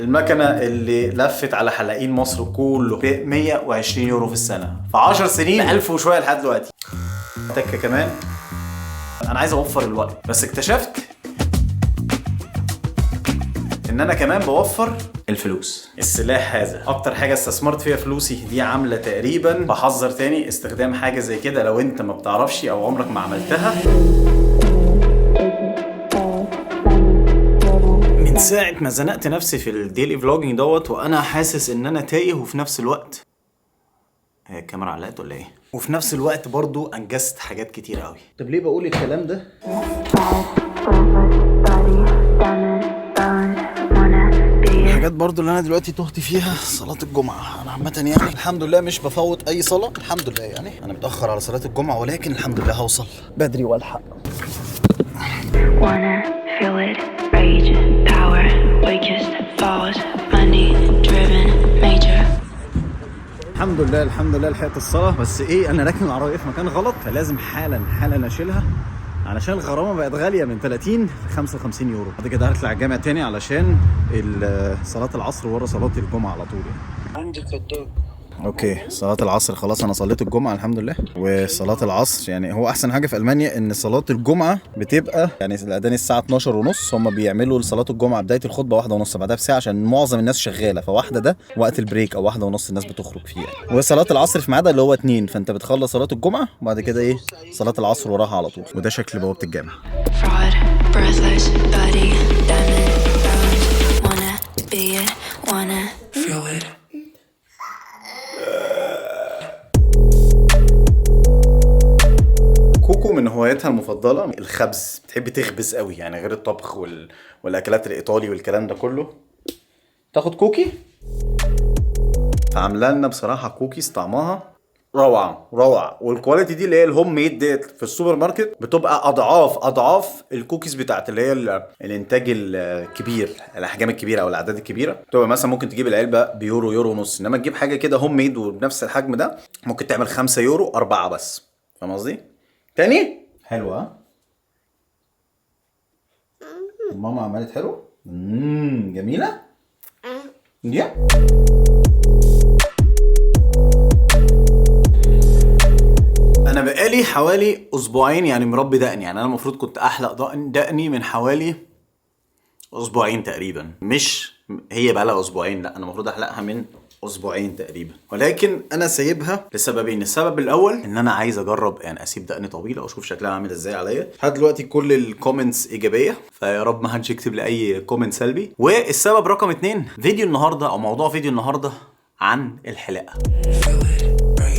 المكنه اللي لفت على حلاقين مصر كله ب 120 يورو في السنه، في 10 سنين 1000 وشويه لحد دلوقتي. تكه كمان. انا عايز اوفر الوقت، بس اكتشفت ان انا كمان بوفر الفلوس. السلاح هذا اكتر حاجه استثمرت فيها فلوسي، دي عامله تقريبا، بحذر تاني استخدام حاجه زي كده لو انت ما بتعرفش او عمرك ما عملتها. من ساعه ما زنقت نفسي في الديلي فلوجينج دوت وانا حاسس ان انا تايه، وفي نفس الوقت هي الكاميرا علقت ولا ايه؟ وفي نفس الوقت برضو انجزت حاجات كتير قوي. طب ليه بقول الكلام ده؟ الحاجات برضو اللي انا دلوقتي تهت فيها صلاة الجمعة. انا عامة يعني الحمد لله مش بفوت اي صلاة، الحمد لله. يعني انا متأخر على صلاة الجمعة ولكن الحمد لله هوصل بدري والحق. الحمد لله الحمد لله لحقت الصلاة. بس ايه، انا راكن العربية في مكان غلط، فلازم حالا اشيلها علشان الغرامة بقت غالية من 30 ل 55 يورو. بعد كده هطلع الجامع تاني علشان صلاة العصر ورا صلاة الجمعة على طول يعني. اوكي، صلاة العصر خلاص انا صليت الجمعة الحمد لله. وصلاة العصر يعني هو احسن حاجة في المانيا ان صلاة الجمعة بتبقى يعني الاذان الساعة 12 ونص، هم بيعملوا صلاة الجمعة بداية الخطبة 1 ونص، بعدها بساعة عشان معظم الناس شغالة، فواحدة ده وقت البريك او 1 ونص الناس بتخرج فيه يعني. وصلاة العصر في ميعادها اللي هو 2، فانت بتخلص صلاة الجمعة وبعد كده ايه صلاة العصر وراها على طول. وده شكل بوابة الجامع. كوكو من هواياتها المفضلة الخبز، بتحب تخبز قوي يعني، غير الطبخ والاكلات الايطالي والكلام ده كله. تاخد كوكي، فعامله لنا بصراحة كوكيز طعمها روعة روعة، والكواليتي دي اللي هي الهوم ميد ديت في السوبر ماركت بتبقى اضعاف الكوكيز بتاعت اللي هي الانتاج الكبير، الاحجام الكبيرة او الاعداد الكبيرة. بتبقى مثلا ممكن تجيب العلبة بيورو، يورو ونص، انما تجيب حاجة كده هوم ميد وبنفس الحجم ده ممكن تعمل 5 يورو 4 بس. فاهم قصدي؟ تاني حلوة. ماما عملت حلو. جميلة. يا انا بقالي حوالي اسبوعين يعني مربي دقني. يعني انا المفروض كنت احلق دقني من حوالي اسبوعين تقريبا، مش هي بقى لها اسبوعين، لا انا المفروض احلقها من اسبوعين تقريبا، ولكن انا سايبها لسببين. السبب الاول ان انا عايز اجرب يعني اسيب دقني طويله واشوف شكلها عامل ازاي عليا. لحد دلوقتي كل الكومنتس ايجابيه، فيا رب ما حدش يكتب لي اي كومنت سلبي. والسبب رقم 2، فيديو النهارده او موضوع فيديو النهارده عن الحلاقه.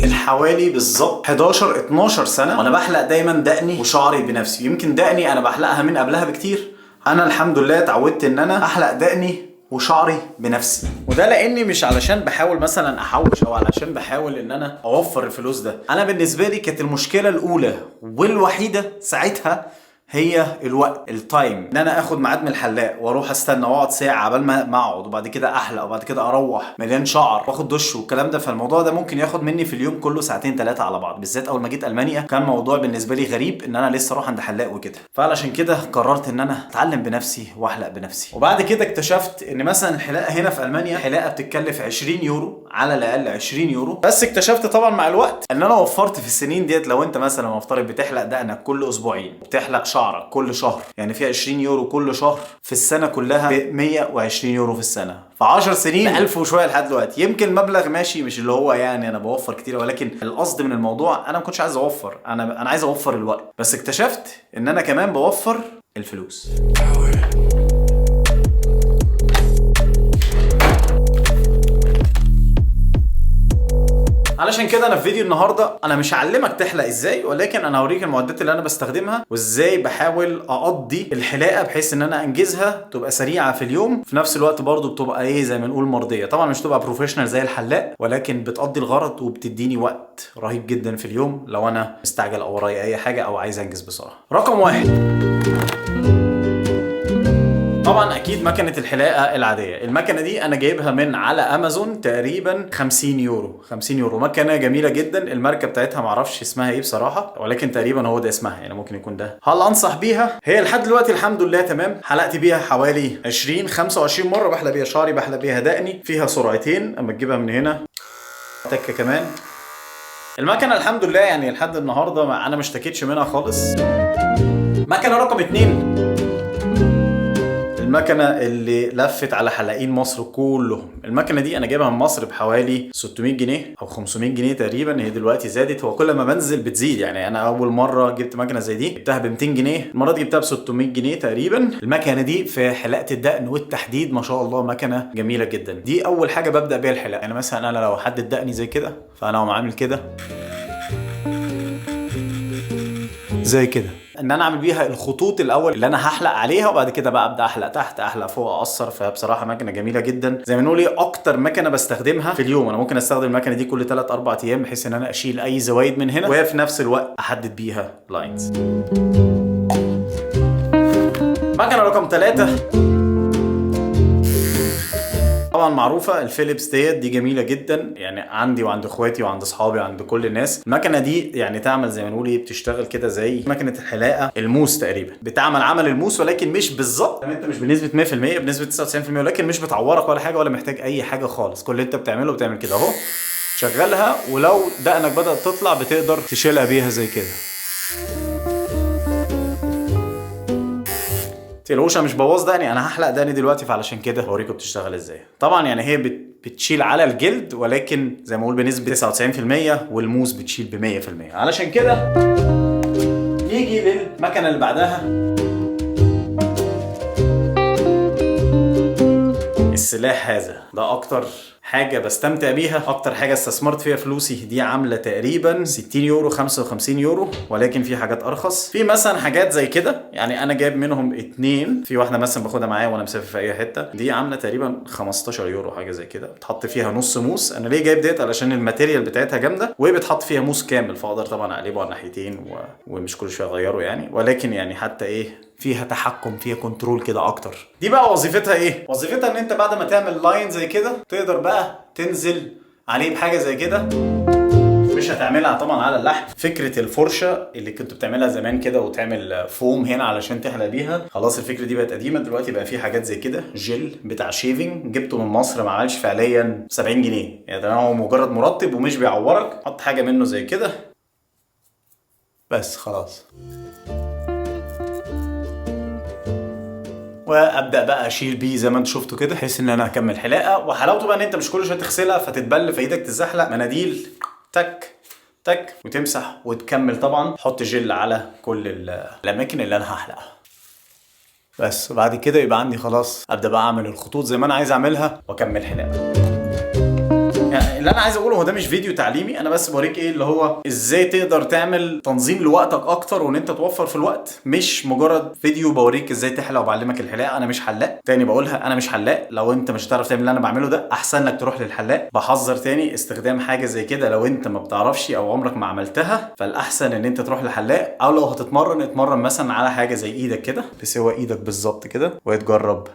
من حوالي بالظبط 11-12 سنه وانا بحلق دايما دقني وشعري بنفسي. يمكن دقني انا بحلقها من قبلها بكتير. انا الحمد لله اتعودت ان انا احلق دقني وشعري بنفسي، وده لاني مش علشان بحاول مثلا احوش او علشان بحاول ان انا اوفر الفلوس ده. انا بالنسبه لي كانت المشكله الاولى والوحيده ساعتها هي الوقت، التايم، ان انا اخد ميعاد من الحلاق واروح استنى واقعد ساعه قبل ما اقعد، وبعد كده احلق، وبعد كده اروح مليان شعر واخد دش والكلام ده. فالموضوع ده ممكن ياخد مني في اليوم كله 2-3 على بعض. بالذات اول ما جيت المانيا كان موضوع بالنسبه لي غريب ان انا لسه اروح عند حلاق وكده. فعلشان كده قررت ان انا اتعلم بنفسي واحلق بنفسي. وبعد كده اكتشفت ان مثلا الحلاقه هنا في المانيا حلاقه بتتكلف 20 يورو على الاقل، 20 يورو بس. اكتشفت طبعا مع الوقت ان انا وفرت في السنين ديت. لو انت مثلا مفترض بتحلق دقنك كل اسبوعين وبتحلق شعرك كل شهر، يعني في 20 يورو كل شهر في السنه كلها ب 120 يورو في السنه، في 10 سنين 1000 وشويه لحد دلوقتي. يمكن مبلغ ماشي مش اللي هو يعني انا بوفر كتير، ولكن القصد من الموضوع انا ما كنتش عايز اوفر، انا عايز اوفر الوقت. بس اكتشفت ان انا كمان بوفر الفلوس. علشان كده انا في فيديو النهارده انا مش هعلمك تحلق ازاي، ولكن انا هوريك المعدات اللي انا بستخدمها وازاي بحاول اقضي الحلاقه بحيث ان انا انجزها تبقى سريعه في اليوم، في نفس الوقت برضو بتبقى ايه زي ما نقول مرضيه. طبعا مش تبقى بروفيشنال زي الحلاق، ولكن بتقضي الغرض وبتديني وقت رهيب جدا في اليوم لو انا مستعجل او ورايا اي حاجه او عايز انجز بسرعه. رقم 1، طبعا اكيد مكنه الحلاقه العاديه. المكنه دي انا جايبها من على امازون تقريبا 50 يورو. 50 يورو. مكنه جميله جدا. الماركه بتاعتها معرفش اسمها ايه بصراحه، ولكن تقريبا هو ده اسمها، يعني ممكن يكون ده. هل انصح بيها؟ هي لحد دلوقتي الحمد لله تمام. حلقت بيها حوالي 20 25 مره، بحلق بيها شعري، بحلق بيها دقني. فيها سرعتين اما تجيبها من هنا تكه كمان. المكنه الحمد لله يعني لحد النهارده انا ما اشتكيتش منها خالص. مكنه رقم 2، المكنه اللي لفت على حلاقين مصر كلهم. المكنه دي انا جايبها من مصر بحوالي 600 جنيه او 500 جنيه تقريبا. هي دلوقتي زادت، هو كل ما بنزل بتزيد. يعني انا اول مره جبت مكنه زي دي جبتها ب 200 جنيه، المره دي جبتها ب 600 جنيه تقريبا. المكنه دي في حلاقه الدقن والتحديد ما شاء الله مكنه جميله جدا. دي اول حاجه ببدا بيها الحلاقه. يعني مثلا انا لو حدد دقني زي كده، فانا اقوم عامل كده زي كده، ان انا اعمل بيها الخطوط الاول اللي انا هحلق عليها، وبعد كده بقى ابدا احلق تحت، احلق فوق، اقصر. فبصراحه مكنه جميله جدا. زي ما نقول ايه، اكتر مكنه بستخدمها في اليوم. انا ممكن استخدم المكنه دي كل 3 4 ايام، بحيث ان انا اشيل اي زوايد من هنا، وهي في نفس الوقت احدد بيها لاينز. مكنه رقم 3 طبعا معروفه، الفيليبس دي جميله جدا. يعني عندي وعند اخواتي وعند اصحابي وعند كل الناس. المكنه دي يعني تعمل زي ما نقول ايه، بتشتغل كده زي مكنه الحلاقه الموس تقريبا. بتعمل عمل الموس ولكن مش بالظبط. انت مش بنسبه 100%، بنسبه 99%، ولكن مش بتعورك ولا حاجه، ولا محتاج اي حاجه خالص. كل اللي انت بتعمله بتعمل كده اهو، شغلها، ولو دقنك بدات تطلع بتقدر تشيلها بيها زي كده. تقلقوش انا مش بوظ دقني، انا هحلق دقني دلوقتي، فعلشان كده بوريكم بتشتغل ازاي. طبعا يعني هي بتشيل على الجلد، ولكن زي ما اقول بنسبه 99%، والموس بتشيل ب 100%. علشان كده نيجي للمكنه اللي بعدها، السلاح هذا. ده اكتر حاجه بستمتع بيها، اكتر حاجه استثمرت فيها فلوسي. دي عامله تقريبا 60 يورو 55 يورو، ولكن في حاجات ارخص. في مثلا حاجات زي كده، يعني انا جايب منهم 2. في واحده مثلا باخدها معايا وانا مسافر في اي حته، دي عامله تقريبا 15 يورو حاجه زي كده. بتحط فيها نص موس. انا ليه جايب ديت؟ علشان الماتيريال بتاعتها جامده، وبتحط فيها موس كامل، فاقدر طبعا اقلبه على الناحيتين ومش كل شويه اغيره يعني. ولكن يعني حتى ايه، فيها تحكم، فيها كنترول كده اكتر. دي بقى وظيفتها ايه؟ وظيفتها ان انت بعد ما تعمل لاين زي كده تقدر بقى تنزل عليه بحاجه زي كده. مش هتعملها طبعا على اللحم. فكره الفرشه اللي كنت بتعملها زمان كده وتعمل فوم هنا علشان تحلق بيها، خلاص الفكره دي بقت قديمه. دلوقتي بقى في حاجات زي كده، جل بتاع شيفنج، جبته من مصر، ما عملش فعليا 70 جنيه. يعني ده هو مجرد مرطب ومش بيعورك. حط حاجه منه زي كده بس خلاص، وابدا بقى اشيل بيه زي ما انتم شفتوا كده، بحيث ان انا اكمل حلاقه. وحلاوته بقى ان انت مش كل شويه تغسلها فتتبل في ايدك، تزحلق. مناديل تك تك وتمسح وتكمل. طبعا حط جل على كل الاماكن اللي انا هحلقها بس. وبعد كده يبقى عندي خلاص، ابدا بقى اعمل الخطوط زي ما انا عايز اعملها واكمل حلاقه. يعني اللي انا عايز اقوله هو ده مش فيديو تعليمي، انا بس بوريك ايه اللي هو ازاي تقدر تعمل تنظيم لوقتك اكتر، وان انت توفر في الوقت. مش مجرد فيديو بوريك ازاي تحلق وبعلمك الحلاقه. انا مش حلاق، تاني بقولها، انا مش حلاق. لو انت مش هتعرف تعمل اللي انا بعمله ده، احسن لك تروح للحلاق. بحذر تاني استخدام حاجه زي كده لو انت ما بتعرفش او عمرك ما عملتها، فالاحسن ان انت تروح للحلاق. او لو هتتمرن، اتمرن مثلا على حاجه زي ايدك كده، تسوي ايدك بالظبط كده، وتجرب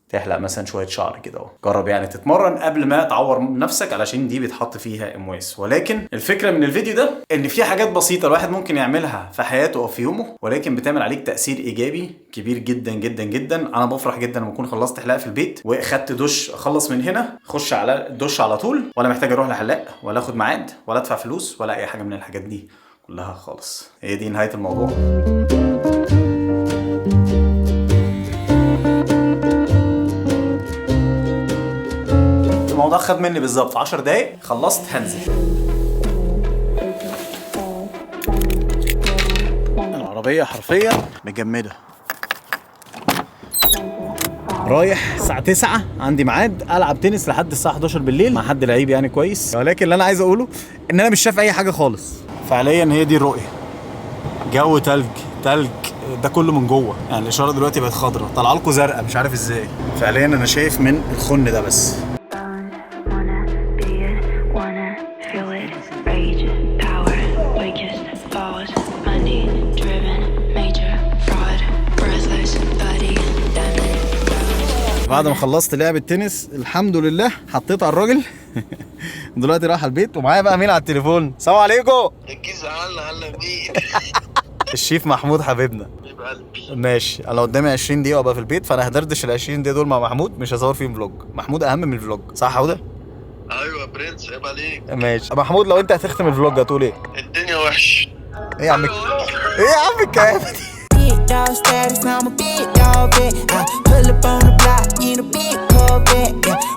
تحلق مثلا شويه شعر كده اهو. جرب يعني تتمرن قبل ما تعور نفسك، علشان دي بيتحط فيها امواس. ولكن الفكره من الفيديو ده ان في حاجات بسيطه الواحد ممكن يعملها في حياته او في يومه، ولكن بتعمل عليك تاثير ايجابي كبير جدا جدا جدا. انا بفرح جدا لما اكون خلصت حلاقه في البيت واخدت دش، اخلص من هنا اخش على الدش على طول، ولا محتاج اروح لحلاق، ولا اخد ميعاد، ولا ادفع فلوس، ولا اي حاجه من الحاجات دي كلها خالص. هي دي نهايه الموضوع. الموضوع خد مني بالظبط 10 دقايق، خلصت هنزل. العربية حرفيا مجمدة. رايح الساعة 9، عندي ميعاد العب تنس لحد الساعة 11 بالليل مع حد لعيب يعني كويس. ولكن اللي انا عايز اقوله ان انا مش شايف اي حاجة خالص. فعليا هي دي الرؤية، جو تلج ده كله من جوه. يعني الاشارة دلوقتي بقت خضراء، طالعه لكم زرقاء مش عارف ازاي. فعليا انا شايف من الخن ده بس. بعد ما خلصت لعب التنس الحمد لله حطيت على الراجل. دلوقتي رايح البيت ومعايا بقى مين على التليفون؟ السلام عليكم. الجيزة. هلا مين؟ الشيف محمود حبيبنا. ماشي، انا قدامي 20 دقيقه وابقى في البيت، فانا هدردش ال 20 دقيقه دول مع محمود، مش هصور فيهم فلوج. محمود اهم من الفلوج، صح يا حوده؟ ايوه يا برنس، عيب عليك. ماشي محمود، لو انت هتختم الفلوج هتقول ايه؟ الدنيا وحش. ايه يا عم ايه يا عم الكلام دي؟ Big dog status, I'm a big dog, bitch. I pull up on the block in a big Corvette, yeah.